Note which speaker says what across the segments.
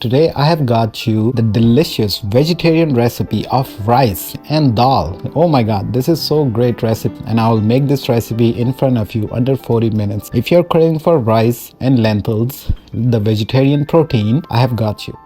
Speaker 1: Today I have got you the delicious vegetarian recipe of rice and dal. Oh my god, this is so great recipe and I will make this recipe in front of you under 40 minutes. If you're craving for rice and lentils, the vegetarian protein, I have got you.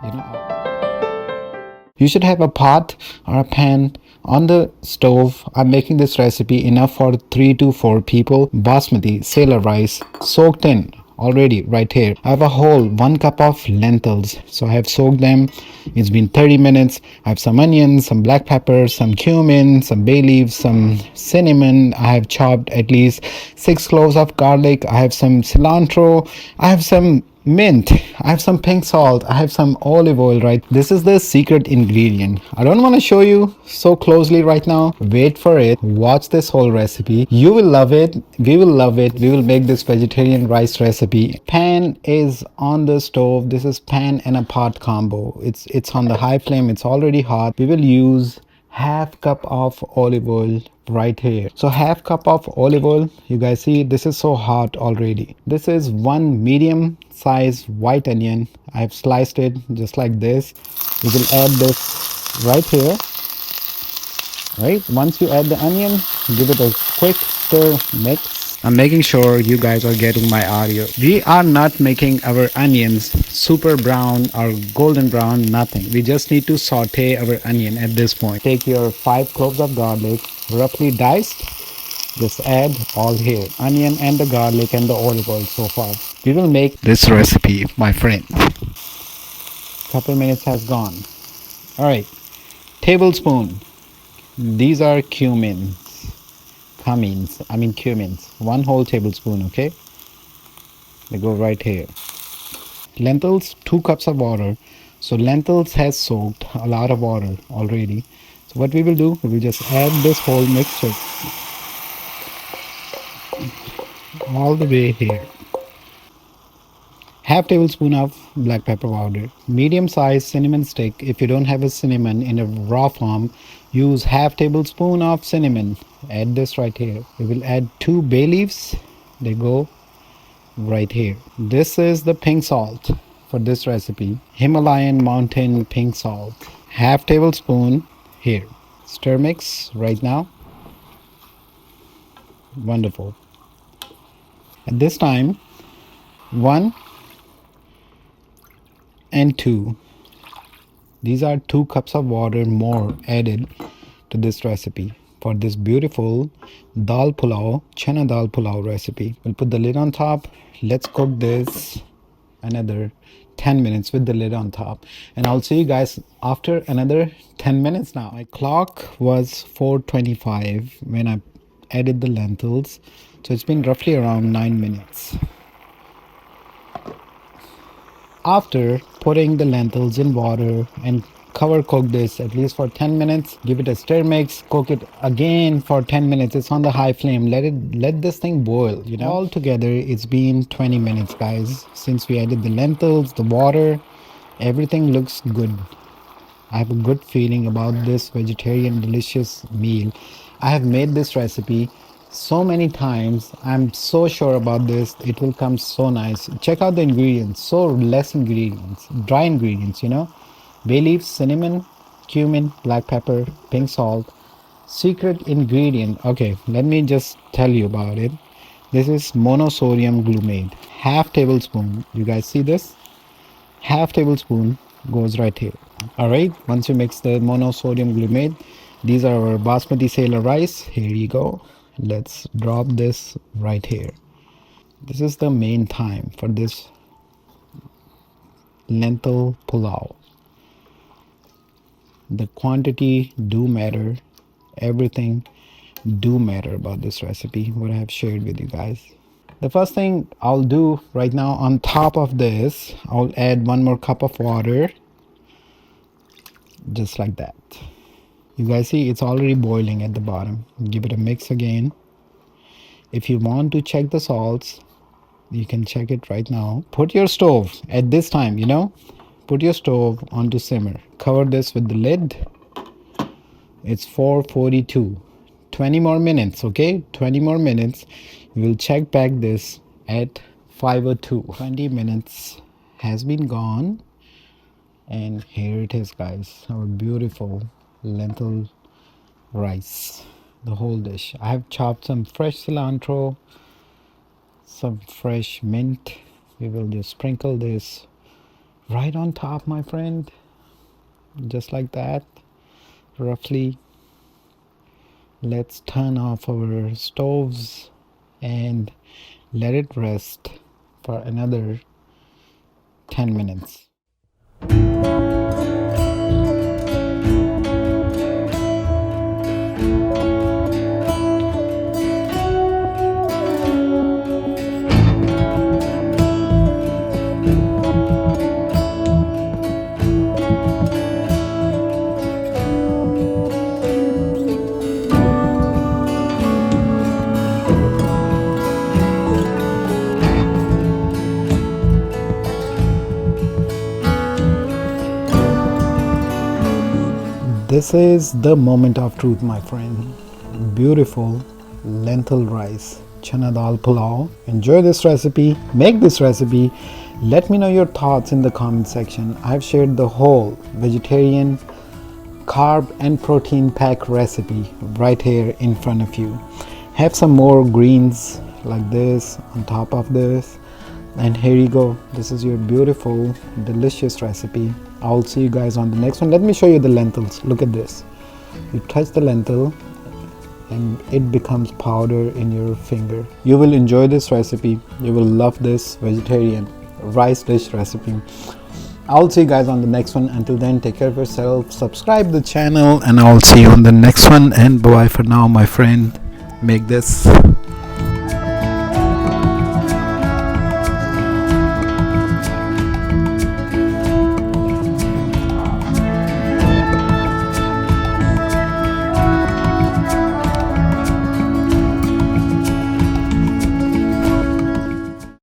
Speaker 1: You should have a pot or a pan on the stove. I'm making this recipe enough for 3 to 4 people. Basmati, sella rice, soaked in already right here. I have a whole 1 cup of lentils. So I have soaked them. It's been 30 minutes. I have some onions, some black pepper, some cumin, some bay leaves, some cinnamon. I have chopped at least 6 cloves of garlic. I have some cilantro. I have some mint, I have some pink salt, I have some olive oil. Right, this is the secret ingredient. I don't want to show you so closely right now. Wait for it, watch this whole recipe. You will love it, we will love it. We will make this vegetarian rice recipe. Pan is on the stove. This is pan and a pot combo. It's on the high flame. It's already hot. We will use half cup of olive oil right here. So half cup of olive oil. You guys see this is so hot already. This is 1 medium size white onion. I've sliced it just like this. We will add this right here. Right, once you add the onion, give it a quick stir mix. I'm making sure you guys are getting my audio. We are not making our onions super brown or golden brown, nothing. We just need to saute our onion at this point. Take your 5 cloves of garlic, roughly diced. Just add all here, onion and the garlic and the olive oil so far. We will make this recipe, my friend. Couple minutes has gone. All right, tablespoon. These are cumins. 1 whole tablespoon, okay? They go right here. Lentils, 2 cups of water. So lentils has soaked a lot of water already. So what we will do, we will just add this whole mixture all the way here. Half tablespoon of black pepper powder. Medium size cinnamon stick. If you don't have a cinnamon in a raw form, use half tablespoon of cinnamon. Add this right here. We will add 2 bay leaves. They go right here. This is the pink salt for this recipe. Himalayan mountain pink salt. Half tablespoon here. Stir mix right now. Wonderful. At this time, 1 and 2. These are 2 cups of water more added to this recipe for this beautiful dal pulao, chana dal pulao recipe. We'll put the lid on top. Let's cook this another 10 minutes with the lid on top, and I'll see you guys after another 10 minutes. Now my clock was 4:25 when I added the lentils, so it's been roughly around 9 minutes. After putting the lentils in water and cook this at least for 10 minutes, give it a stir mix, cook it again for 10 minutes. It's on the high flame. Let this thing boil, all together. It's been 20 minutes, guys, since we added the lentils, the water. Everything looks good. I have a good feeling about this vegetarian delicious meal. I have made this recipe so many times. I'm so sure about this. It will come so nice. Check out the ingredients. So less ingredients, dry ingredients, bay leaves, cinnamon, cumin, black pepper, pink salt. Secret ingredient. Okay, let me just tell you about it. This is monosodium glutamate. Half tablespoon. You guys see this? Half tablespoon goes right here. All right, once you mix the monosodium glutamate, these are our basmati sella rice. Here you go. Let's drop this right here. This is the main time for this lentil pulao. The quantity do matter. Everything do matter about this recipe, what I have shared with you guys. The first thing I'll do right now, on top of this, I'll add 1 more cup of water. Just like that. You guys see it's already boiling at the bottom. Give it a mix again. If you want to check the salts, you can check it right now. Put your stove at this time, put your stove onto simmer. Cover this with the lid. It's 4:42. 20 more minutes, okay? 20 more minutes. We'll check back this at 5:02. 20 minutes has been gone. And here it is, guys, our beautiful lentil rice, the whole dish. I have chopped some fresh cilantro, some fresh mint. We will just sprinkle this right on top, my friend, just like that, roughly. Let's turn off our stoves and let it rest for another 10 minutes. This is the moment of truth, my friend. Beautiful lentil rice, Chana Dal Pulao. Enjoy this recipe, make this recipe. Let me know your thoughts in the comment section. I've shared the whole vegetarian carb and protein pack recipe right here in front of you. Have some more greens like this on top of this, and here you go. This is your beautiful, delicious recipe. I'll see you guys on the next one. Let me show you the lentils. Look at this. You touch the lentil and it becomes powder in your finger. You will enjoy this recipe. You will love this vegetarian rice dish recipe. I'll see you guys on the next one. Until then, take care of yourself, subscribe the channel, and I'll see you on the next one. And bye for now, my friend. Make this